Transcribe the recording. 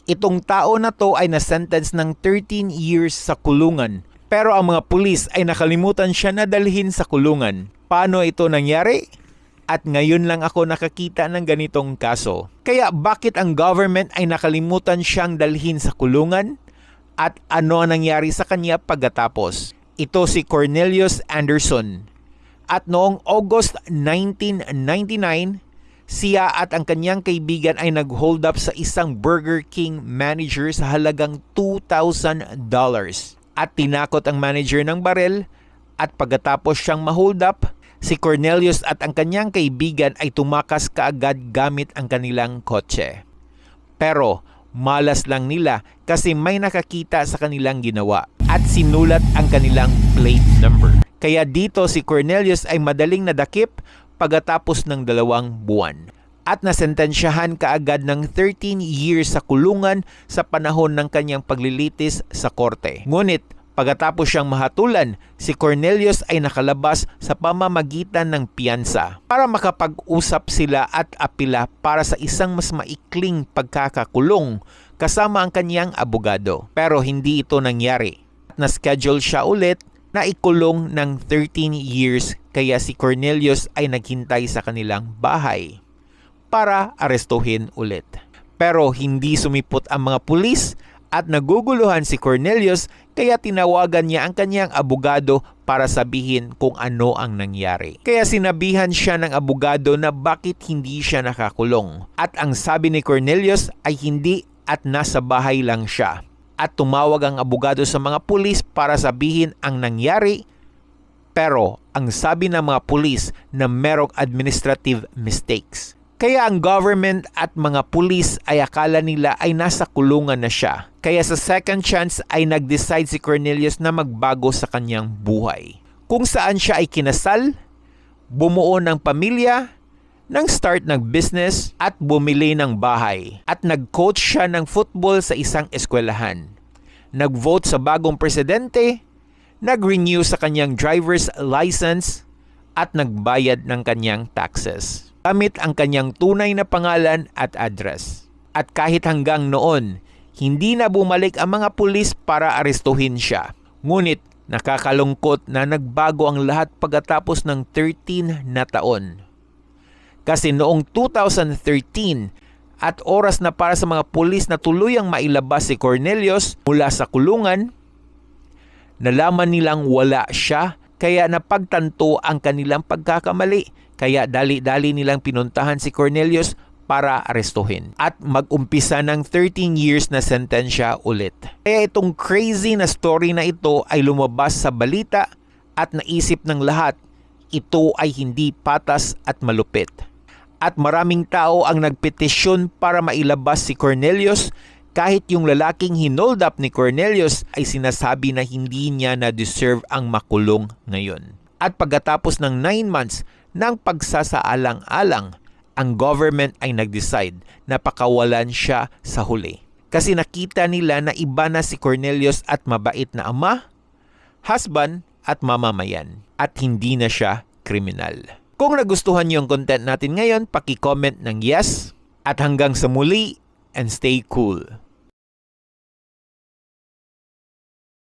Itong tao na to ay nasentence ng 13 years sa kulungan. Pero ang mga pulis ay nakalimutan siya na dalhin sa kulungan. Paano ito nangyari? At ngayon lang ako nakakita ng ganitong kaso. Kaya bakit ang government ay nakalimutan siyang dalhin sa kulungan? At ano ang nangyari sa kanya pagkatapos? Ito si Cornelius Anderson. At noong August 1999, siya at ang kanyang kaibigan ay nag-hold up sa isang Burger King manager sa halagang $2,000. At tinakot ang manager ng barel at pagkatapos siyang ma-hold up, si Cornelius at ang kanyang kaibigan ay tumakas kaagad gamit ang kanilang kotse. Pero malas lang nila kasi may nakakita sa kanilang ginawa at sinulat ang kanilang plate number. Kaya dito si Cornelius ay madaling nadakip pagkatapos ng 2 buwan. At nasentensyahan kaagad ng 13 years sa kulungan sa panahon ng kanyang paglilitis sa korte. Ngunit pagkatapos siyang mahatulan, si Cornelius ay nakalabas sa pamamagitan ng piyansa para makapag-usap sila at apila para sa isang mas maikling pagkakakulong kasama ang kanyang abogado. Pero hindi ito nangyari. Na-schedule siya ulit na ikulong ng 13 years kaya si Cornelius ay naghintay sa kanilang bahay para arestuhin ulit. Pero hindi sumipot ang mga pulis at naguguluhan si Cornelius kaya tinawagan niya ang kanyang abogado para sabihin kung ano ang nangyari. Kaya sinabihan siya ng abogado na bakit hindi siya nakakulong. At ang sabi ni Cornelius ay hindi at nasa bahay lang siya. At tumawag ang abogado sa mga pulis para sabihin ang nangyari. Pero ang sabi ng mga pulis na merong administrative mistakes. Kaya ang government at mga pulis ay akala nila ay nasa kulungan na siya. Kaya sa second chance ay nag-decide si Cornelius na magbago sa kanyang buhay. Kung saan siya ay kinasal, bumuo ng pamilya, nang start ng business at bumili ng bahay. At nag-coach siya ng football sa isang eskwelahan. Nag-vote sa bagong presidente, nag-renew sa kanyang driver's license at nagbayad ng kanyang taxes gamit ang kanyang tunay na pangalan at address. At kahit hanggang noon, hindi na bumalik ang mga pulis para arestuhin siya. Ngunit nakakalungkot na nagbago ang lahat pagkatapos ng 13 na taon. Kasi noong 2013 at oras na para sa mga pulis na tuluyang mailabas si Cornelius mula sa kulungan, nalaman nilang wala siya kaya napagtanto ang kanilang pagkakamali. Kaya dali-dali nilang pinuntahan si Cornelius para arestuhin at mag-umpisa ng 13 years na sentensya ulit. Kaya itong crazy na story na ito ay lumabas sa balita at naisip ng lahat, ito ay hindi patas at malupit. At maraming tao ang nagpetisyon para mailabas si Cornelius kahit yung lalaking hinold up ni Cornelius ay sinasabi na hindi niya na-deserve ang makulong ngayon. At pagkatapos ng 9 months ng pagsasaalang-alang, ang government ay nag-decide na pakawalan siya sa huli. Kasi nakita nila na iba na si Cornelius at mabait na ama, husband at mamamayan. At hindi na siya kriminal. Kung nagustuhan niyo ang content natin ngayon, paki-comment ng yes. At hanggang sa muli, and stay cool.